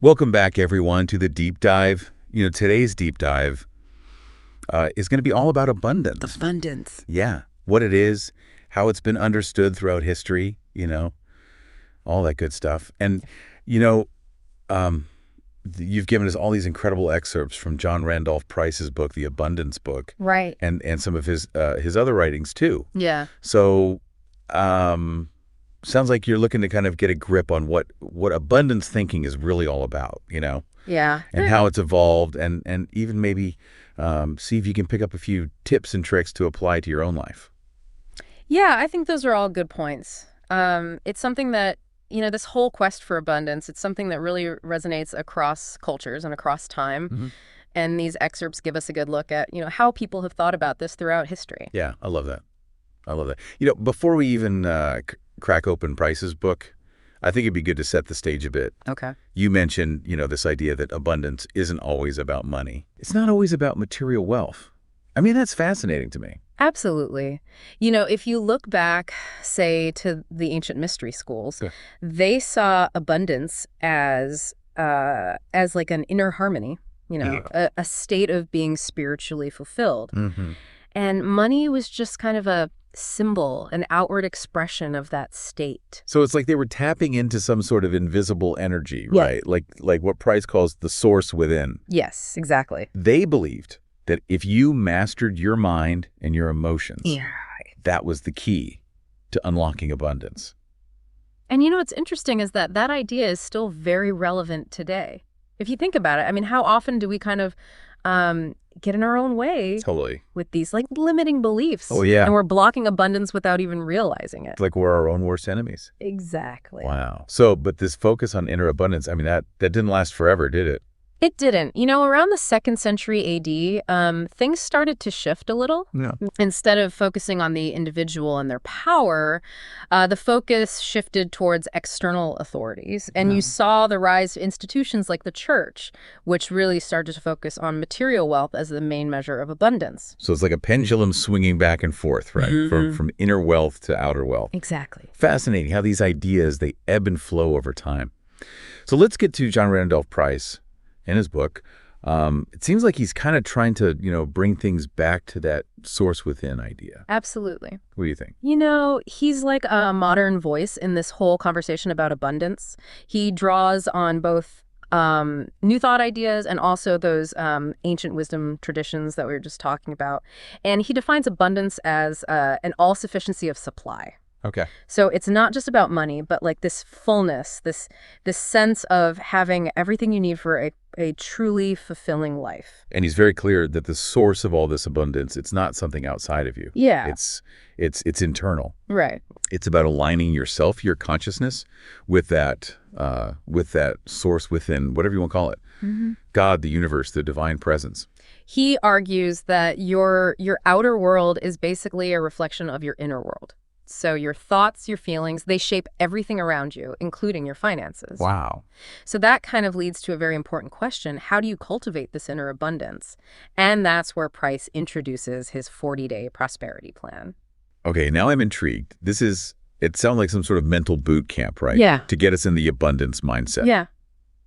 Welcome back, everyone, to the deep dive. Today's deep dive is going to be all about abundance. Abundance. Yeah, what it is, how it's been understood throughout history, all that good stuff. And, you know, um, you've given us all these incredible excerpts from John Randolph Price's book, The Abundance Book, Right. and some of his other writings, too. Yeah. So, sounds like you're looking to kind of get a grip on what abundance thinking is really all about, Yeah. and how it's evolved, and even maybe see if you can pick up a few tips and tricks to apply to your own life. Yeah, I think those are all good points. It's something that, this whole quest for abundance, it's something that really resonates across cultures and across time. Hmm. And these excerpts give us a good look at, how people have thought about this throughout history. Yeah, I love that. I love that. Before we even crack open Price's book, I think it'd be good to set the stage a bit. Okay. You mentioned, this idea that abundance isn't always about money. It's not always about material wealth. I mean, that's fascinating to me. Absolutely. If you look back, say, to the ancient mystery schools, Okay. they saw abundance as like an inner harmony, a state of being spiritually fulfilled. Hmm. And money was just kind of a symbol, an outward expression of that state. So it's like they were tapping into some sort of invisible energy, Yeah. right? Like what Price calls the source within. Yes, exactly. They believed that if you mastered your mind and your emotions, Yeah. that was the key to unlocking abundance. And what's interesting is that that idea is still very relevant today. If you think about it, I mean, how often do we kind of get in our own way Totally. with these like limiting beliefs? Oh, yeah. And we're blocking abundance without even realizing it. It's like we're our own worst enemies. Exactly. Wow. So, but this focus on inner abundance, I mean, that didn't last forever, did it? It didn't. Around the 2nd century AD, things started to shift a little. Yeah. Instead of focusing on the individual and their power, the focus shifted towards external authorities. And you saw the rise of institutions like the church, which really started to focus on material wealth as the main measure of abundance. So it's like a pendulum swinging back and forth, right? Mhm. From inner wealth to outer wealth. Exactly. Fascinating how these ideas, they ebb and flow over time. So let's get to John Randolph Price in his book. It seems like he's kind of trying to, bring things back to that source within idea. Absolutely. What do you think? He's like a modern voice in this whole conversation about abundance. He draws on both new thought ideas and also those ancient wisdom traditions that we were just talking about. And he defines abundance as an all-sufficiency of supply. Okay. So it's not just about money, but like this fullness, this sense of having everything you need for a truly fulfilling life. And he's very clear that the source of all this abundance, it's not something outside of you. Yeah. It's internal. Right. It's about aligning yourself, your consciousness, with that source within, whatever you want to call it. Mm-hmm. God, the universe, the divine presence. He argues that your outer world is basically a reflection of your inner world. So your thoughts, your feelings, they shape everything around you, including your finances. Wow. So that kind of leads to a very important question. How do you cultivate this inner abundance? And that's where Price introduces his 40-day prosperity plan. Okay, now I'm intrigued. It sounds like some sort of mental boot camp, right? Yeah. To get us in the abundance mindset. Yeah,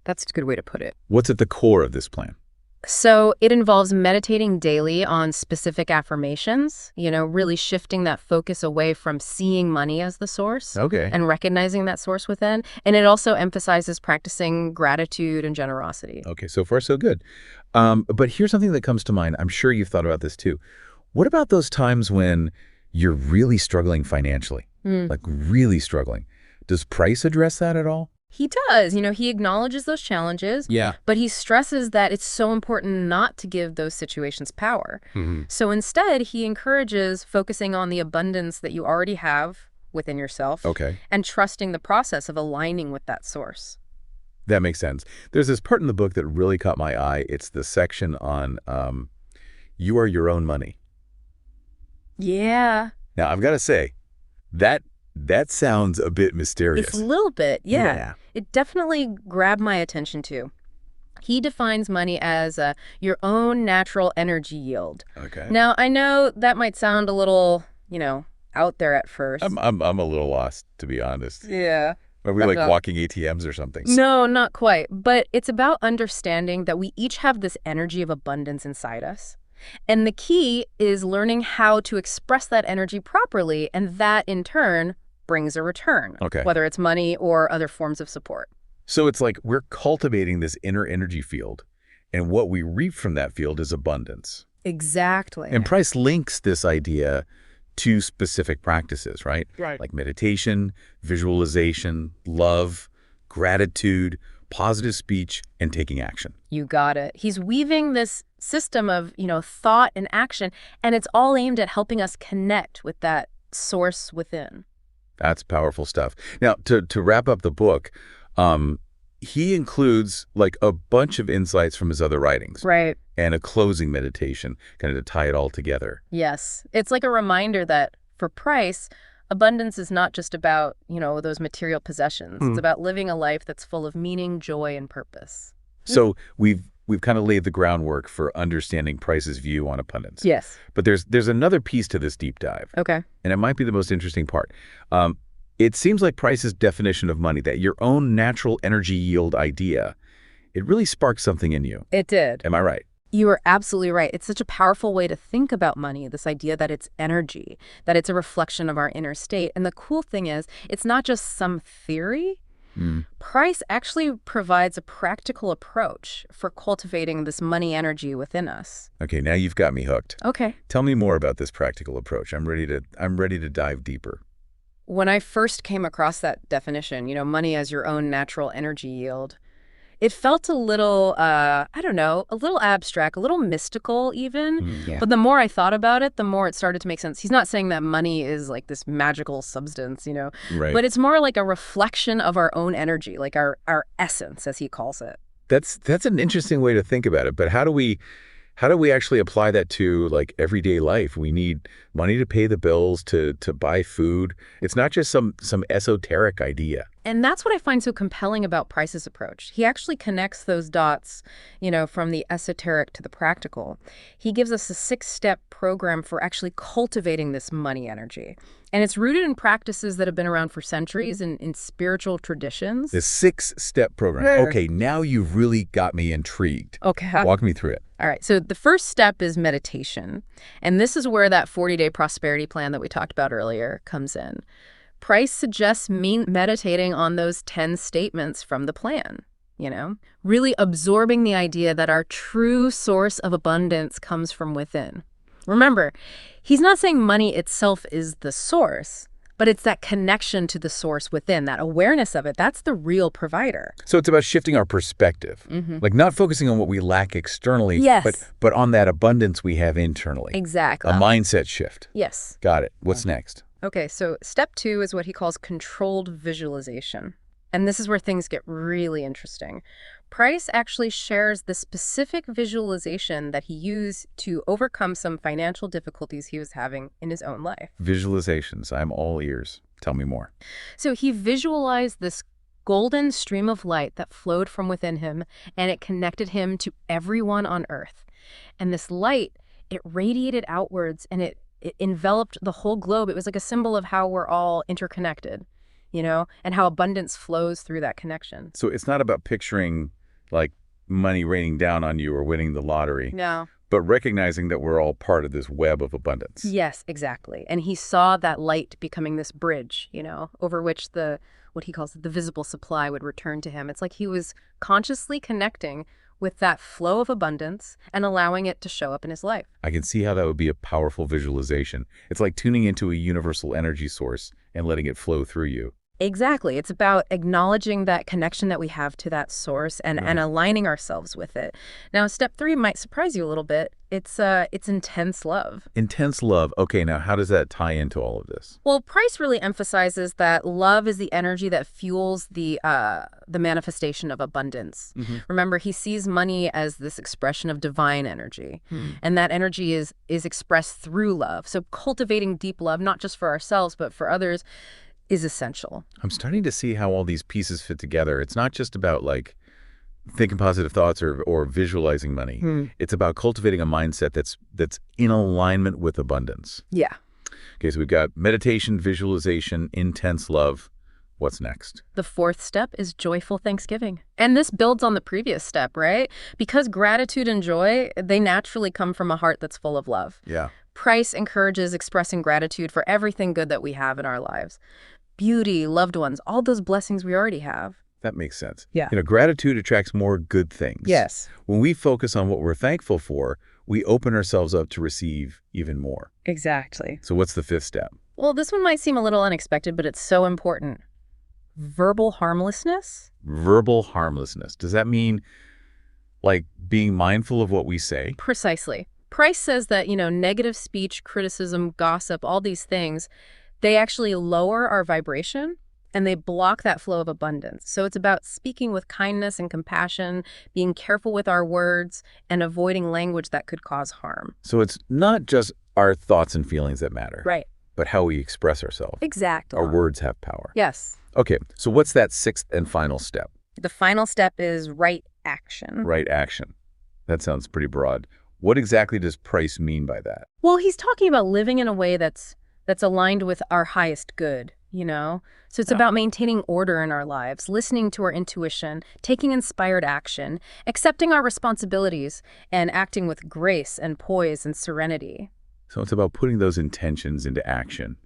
that's a good way to put it. What's at the core of this plan? So it involves meditating daily on specific affirmations, really shifting that focus away from seeing money as the source. Okay. And recognizing that source within. And it also emphasizes practicing gratitude and generosity. Okay, so far so good. But here's something that comes to mind. I'm sure you've thought about this too. What about those times when you're really struggling financially? Like really struggling. Does Price address that at all? He does. He acknowledges those challenges, Yeah. but he stresses that it's so important not to give those situations power. Mm-hmm. So instead, he encourages focusing on the abundance that you already have within yourself. Okay. And trusting the process of aligning with that source. That makes sense. There's this part in the book that really caught my eye. It's the section on you are your own money. Yeah. Now, I've got to say, that sounds a bit mysterious. It's a little bit, yeah. Yeah. It definitely grabbed my attention, too. He defines money as your own natural energy yield. Okay. Now, I know that might sound a little, out there at first. I'm a little lost, to be honest. Yeah. Are we like walking ATMs or something? No, not quite. But it's about understanding that we each have this energy of abundance inside us. And the key is learning how to express that energy properly, and that in turn brings a return, Okay. whether it's money or other forms of support. So it's like we're cultivating this inner energy field, and what we reap from that field is abundance. Exactly. And Price links this idea to specific practices, right? Right. Like meditation, visualization, love, gratitude, positive speech, and taking action. You got it. He's weaving this system of, thought and action, and it's all aimed at helping us connect with that source within. That's powerful stuff. Now, to wrap up the book, he includes like a bunch of insights from his other writings. Right. And a closing meditation, kind of to tie it all together. Yes. It's like a reminder that for Price, abundance is not just about, those material possessions. It's about living a life that's full of meaning, joy, and purpose. So we've kind of laid the groundwork for understanding Price's view on abundance. Yes. But there's another piece to this deep dive. Okay. And it might be the most interesting part. It seems like Price's definition of money, that your own natural energy yield idea, it really sparked something in you. It did. Am I right? You are absolutely right. It's such a powerful way to think about money, this idea that it's energy, that it's a reflection of our inner state. And the cool thing is, it's not just some theory. Price actually provides a practical approach for cultivating this money energy within us. Okay, now you've got me hooked. Okay. Tell me more about this practical approach. I'm ready to dive deeper. When I first came across that definition, money as your own natural energy yield, it felt a little, a little abstract, a little mystical even. Yeah. But the more I thought about it, the more it started to make sense. He's not saying that money is like this magical substance, Right. but it's more like a reflection of our own energy, like our essence, as he calls it. That's an interesting way to think about it. But how do we actually apply that to like everyday life? We need money to pay the bills, to buy food. It's not just some esoteric idea. And that's what I find so compelling about Price's approach. He actually connects those dots, from the esoteric to the practical. He gives us a 6-step program for actually cultivating this money energy. And it's rooted in practices that have been around for centuries in spiritual traditions. The 6-step program. Okay, now you've really got me intrigued. Okay. Walk me through it. All right. So the first step is meditation. And this is where that 40-day prosperity plan that we talked about earlier comes in. Price suggests meditating on those 10 statements from the plan, really absorbing the idea that our true source of abundance comes from within. Remember, he's not saying money itself is the source, but it's that connection to the source within, that awareness of it. That's the real provider. So it's about shifting our perspective, like not focusing on what we lack externally, Yes. but on that abundance we have internally. Exactly. A mindset shift. Yes. Got it. What's next? Okay, so step 2 is what he calls controlled visualization. And this is where things get really interesting. Price actually shares the specific visualization that he used to overcome some financial difficulties he was having in his own life. Visualizations. I'm all ears. Tell me more. So he visualized this golden stream of light that flowed from within him, and it connected him to everyone on earth. And this light, it radiated outwards, and it enveloped the whole globe. It was like a symbol of how we're all interconnected, and how abundance flows through that connection. So it's not about picturing like money raining down on you or winning the lottery, No. but recognizing that we're all part of this web of abundance. Yes, exactly. And he saw that light becoming this bridge, over which what he calls the visible supply would return to him. It's like he was consciously connecting with that flow of abundance and allowing it to show up in his life. I can see how that would be a powerful visualization. It's like tuning into a universal energy source and letting it flow through you. Exactly. It's about acknowledging that connection that we have to that source and aligning ourselves with it. Now, step 3 might surprise you a little bit. It's intense love. Intense love. Okay, now how does that tie into all of this? Well, Price really emphasizes that love is the energy that fuels the manifestation of abundance. Remember, he sees money as this expression of divine energy, and that energy is expressed through love. So cultivating deep love, not just for ourselves, but for others, is essential. I'm starting to see how all these pieces fit together. It's not just about like thinking positive thoughts or visualizing money. It's about cultivating a mindset that's in alignment with abundance. Yeah. Okay, so we've got meditation, visualization, intense love. What's next? The fourth step is joyful thanksgiving. And this builds on the previous step, right? Because gratitude and joy, they naturally come from a heart that's full of love. Yeah. Price encourages expressing gratitude for everything good that we have in our lives. Beauty, loved ones, all those blessings we already have. That makes sense. Yeah. Gratitude attracts more good things. Yes. When we focus on what we're thankful for, we open ourselves up to receive even more. Exactly. So what's the fifth step? Well, this one might seem a little unexpected, but it's so important. Verbal harmlessness? Verbal harmlessness. Does that mean like being mindful of what we say? Precisely. Price says that, negative speech, criticism, gossip, all these things, they actually lower our vibration and they block that flow of abundance. So it's about speaking with kindness and compassion, being careful with our words, and avoiding language that could cause harm. So it's not just our thoughts and feelings that matter, Right. but how we express ourselves. Exactly. Our words have power. Yes. Okay, so what's that sixth and final step? The final step is right action. Right action. That sounds pretty broad. What exactly does Price mean by that? Well, he's talking about living in a way that's aligned with our highest good, So it's about maintaining order in our lives, listening to our intuition, taking inspired action, accepting our responsibilities, and acting with grace and poise and serenity. So it's about putting those intentions into action,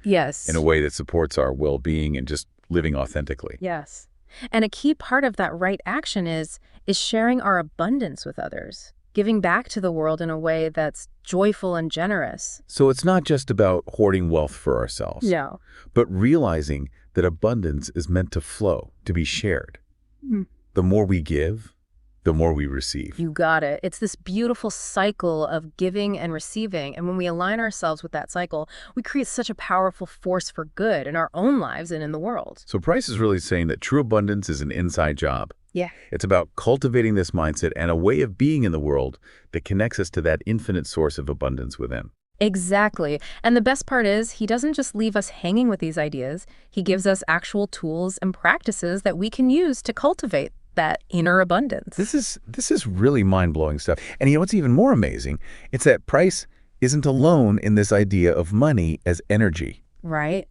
Yes. in a way that supports our well-being and just living authentically. Yes. And a key part of that right action is sharing our abundance with others, giving back to the world in a way that's joyful and generous. So it's not just about hoarding wealth for ourselves, No. but realizing that abundance is meant to flow, to be shared. Mm. The more we give, the more we receive. You got it. It's this beautiful cycle of giving and receiving. And when we align ourselves with that cycle, we create such a powerful force for good in our own lives and in the world. So Price is really saying that true abundance is an inside job. Yeah. It's about cultivating this mindset and a way of being in the world that connects us to that infinite source of abundance within. Exactly. And the best part is he doesn't just leave us hanging with these ideas. He gives us actual tools and practices that we can use to cultivate that inner abundance. This is really mind-blowing stuff. And what's even more amazing? It's that Price isn't alone in this idea of money as energy. Right.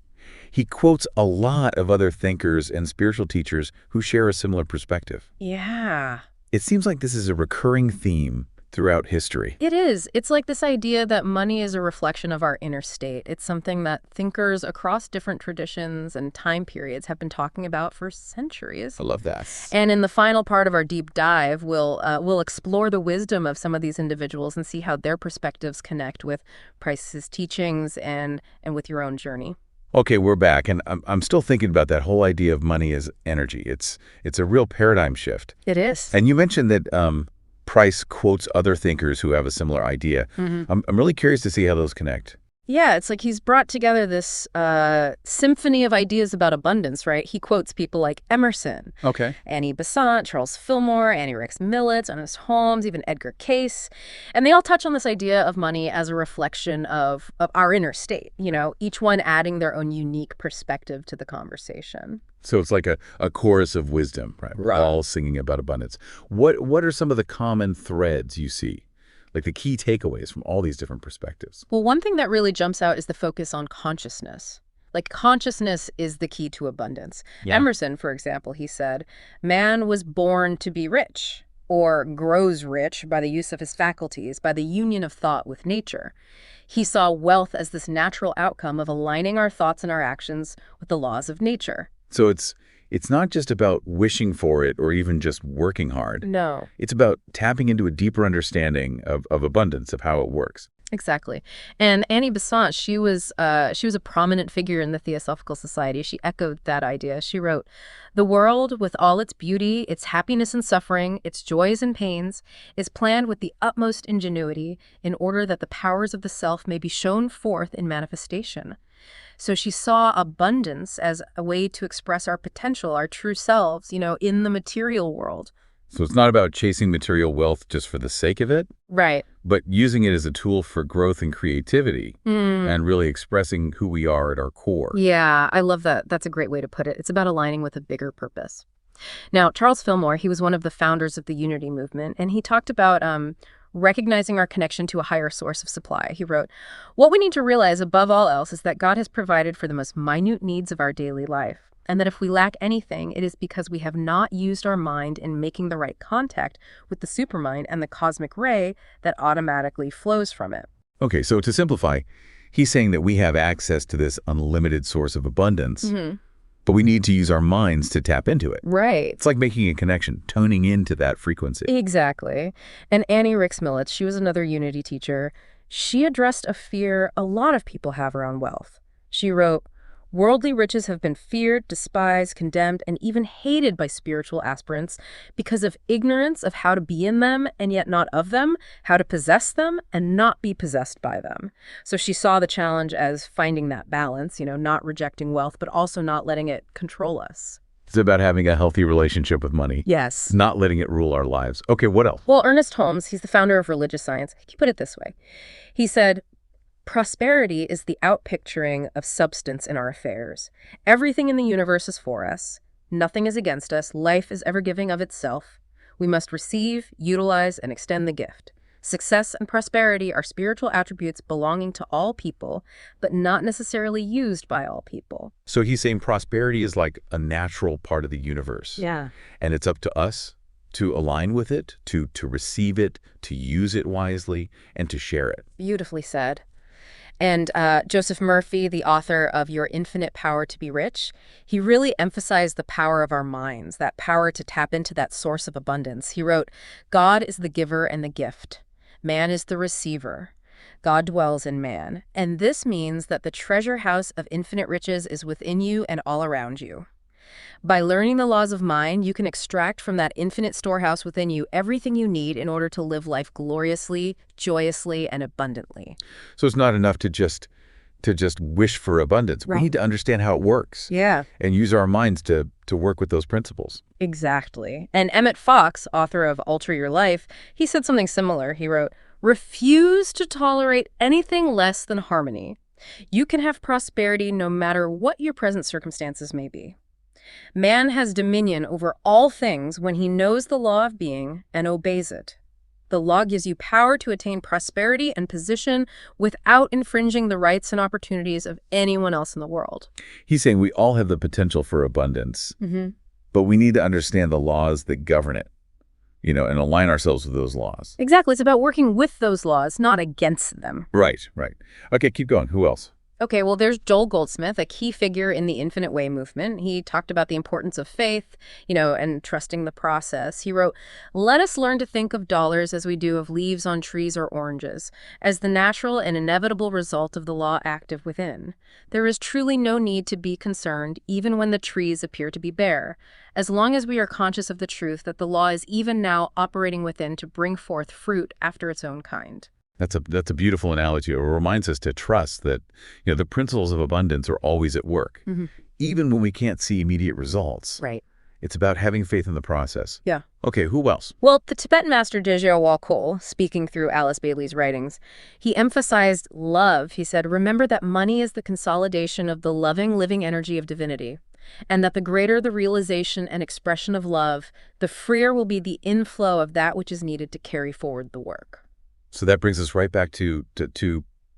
He quotes a lot of other thinkers and spiritual teachers who share a similar perspective. Yeah. It seems like this is a recurring theme throughout history. It is. It's like this idea that money is a reflection of our inner state. It's something that thinkers across different traditions and time periods have been talking about for centuries. I love that. And in the final part of our deep dive, we'll explore the wisdom of some of these individuals and see how their perspectives connect with Price's teachings and with your own journey. Okay, we're back, and I'm still thinking about that whole idea of money as energy. It's a real paradigm shift. It is. And you mentioned that Price quotes other thinkers who have a similar idea. Mm-hmm. I'm really curious to see how those connect. Yeah, it's like he's brought together this symphony of ideas about abundance, right? He quotes people like Emerson, Okay. Annie Besant, Charles Fillmore, Annie Rex Millett, Ernest Holmes, even Edgar Cayce. And they all touch on this idea of money as a reflection of our inner state, each one adding their own unique perspective to the conversation. So it's like a chorus of wisdom, right? We're all singing about abundance. What are some of the common threads you see? Like the key takeaways from all these different perspectives? Well, one thing that really jumps out is the focus on consciousness. Like consciousness is the key to abundance. Yeah. Emerson, for example, he said, man was born to be rich or grows rich by the use of his faculties, by the union of thought with nature. He saw wealth as this natural outcome of aligning our thoughts and our actions with the laws of nature. So it's not just about wishing for it or even just working hard. No. It's about tapping into a deeper understanding of abundance, of how it works. Exactly. And Annie Besant, she was a prominent figure in the Theosophical Society. She echoed that idea. She wrote, "The world, with all its beauty, its happiness and suffering, its joys and pains, is planned with the utmost ingenuity in order that the powers of the self may be shown forth in manifestation." So she saw abundance as a way to express our potential, our true selves, in the material world. So it's not about chasing material wealth just for the sake of it, Right. but using it as a tool for growth and creativity and really expressing who we are at our core. Yeah, I love that. That's a great way to put it. It's about aligning with a bigger purpose. Now, Charles Fillmore, he was one of the founders of the Unity movement, and he talked about recognizing our connection to a higher source of supply. He wrote, "What we need to realize above all else is that God has provided for the most minute needs of our daily life. and that if we lack anything, it is because we have not used our mind in making the right contact with the supermind and the cosmic ray that automatically flows from it. Okay, so to simplify, he's saying that we have access to this unlimited source of abundance, but we need to use our minds to tap into it. Right. It's like making a connection, toning into that frequency. Exactly. And Annie Rix-Millets, she was another Unity teacher. She addressed a fear a lot of people have around wealth. She wrote, "Worldly riches have been feared, despised, condemned, and even hated by spiritual aspirants because of ignorance of how to be in them and yet not of them, how to possess them and not be possessed by them." So she saw the challenge as finding that balance, not rejecting wealth, but also not letting it control us. It's about having a healthy relationship with money, Yes. not letting it rule our lives. Okay, what else? Well, Ernest Holmes, he's the founder of religious science. He put it this way. He said, "Prosperity is the outpicturing of substance in our affairs. Everything in the universe is for us. Nothing is against us. Life is ever giving of itself. We must receive, utilize, and extend the gift. Success and prosperity are spiritual attributes belonging to all people, but not necessarily used by all people." So he's saying prosperity is like a natural part of the universe. Yeah. And it's up to us to align with it, to receive it, to use it wisely, and to share it. Beautifully said. And Joseph Murphy, the author of Your Infinite Power to Be Rich, he really emphasized the power of our minds, that power to tap into that source of abundance. He wrote, "God is the giver and the gift. Man is the receiver. God dwells in man. And this means that the treasure house of infinite riches is within you and all around you. By learning the laws of mind, you can extract from that infinite storehouse within you everything you need in order to live life gloriously, joyously, and abundantly." So it's not enough to just wish for abundance. Right. We need to understand how it works. Yeah. And use our minds to work with those principles. Exactly. And Emmett Fox, author of Alter Your Life, he said something similar. He wrote, "Refuse to tolerate anything less than harmony. You can have prosperity no matter what your present circumstances may be. Man has dominion over all things when he knows the law of being and obeys it. The law gives you power to attain prosperity and position without infringing the rights and opportunities of anyone else in the world." He's saying we all have the potential for abundance, but we need to understand the laws that govern it, and align ourselves with those laws. Exactly. It's about working with those laws, not against them. Right, right. Okay, keep going. Who else? Okay, well, there's Joel Goldsmith, a key figure in the Infinite Way movement. He talked about the importance of faith, and trusting the process. He wrote, "Let us learn to think of dollars as we do of leaves on trees or oranges, as the natural and inevitable result of the law active within. There is truly no need to be concerned, even when the trees appear to be bare, as long as we are conscious of the truth that the law is even now operating within to bring forth fruit after its own kind." That's a beautiful analogy. It reminds us to trust that the principles of abundance are always at work, even when we can't see immediate results. Right. It's about having faith in the process. Yeah. Okay, who else? Well, the Tibetan master Dzogchen Walkol, speaking through Alice Bailey's writings, he emphasized love. He said, "Remember that money is the consolidation of the loving, living energy of divinity, and that the greater the realization and expression of love, the freer will be the inflow of that which is needed to carry forward the work." So that brings us right back to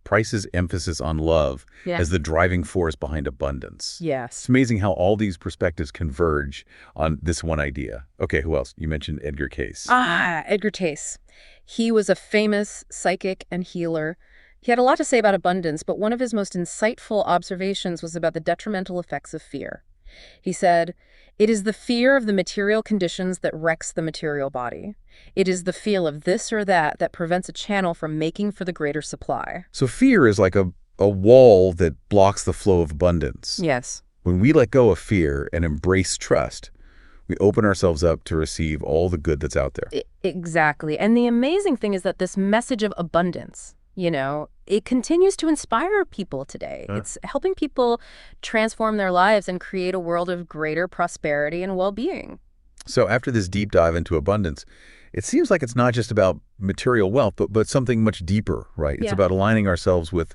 Price's emphasis on love as the driving force behind abundance. Yes. It's amazing how all these perspectives converge on this one idea. Okay, who else? You mentioned Edgar Cayce. Edgar Cayce. He was a famous psychic and healer. He had a lot to say about abundance, but one of his most insightful observations was about the detrimental effects of fear. He said, "It is the fear of the material conditions that wrecks the material body. It is the feel of this or that that prevents a channel from making for the greater supply." So fear is like a wall that blocks the flow of abundance. Yes. When we let go of fear and embrace trust, we open ourselves up to receive all the good that's out there. Exactly. And the amazing thing is that this message of abundance, it continues to inspire people today. It's helping people transform their lives and create a world of greater prosperity and well-being. So after this deep dive into abundance, it seems like it's not just about material wealth, but something much deeper, right? It's Yeah. about aligning ourselves with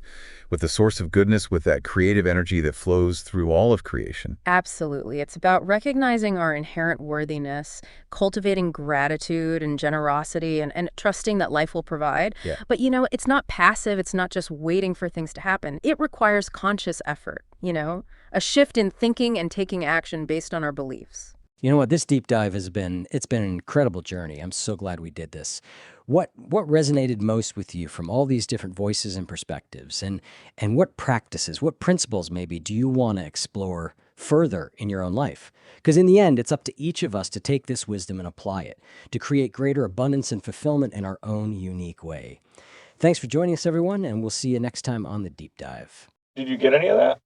the source of goodness, with that creative energy that flows through all of creation. Absolutely. It's about recognizing our inherent worthiness, cultivating gratitude and generosity, and trusting that life will provide. Yeah. But, it's not passive. It's not just waiting for things to happen. It requires conscious effort, a shift in thinking and taking action based on our beliefs. You know what? This deep dive it's been an incredible journey. I'm so glad we did this. What resonated most with you from all these different voices and perspectives? And what practices, what principles maybe do you want to explore further in your own life? Because in the end, it's up to each of us to take this wisdom and apply it, to create greater abundance and fulfillment in our own unique way. Thanks for joining us, everyone, and we'll see you next time on the deep dive. Did you get any of that?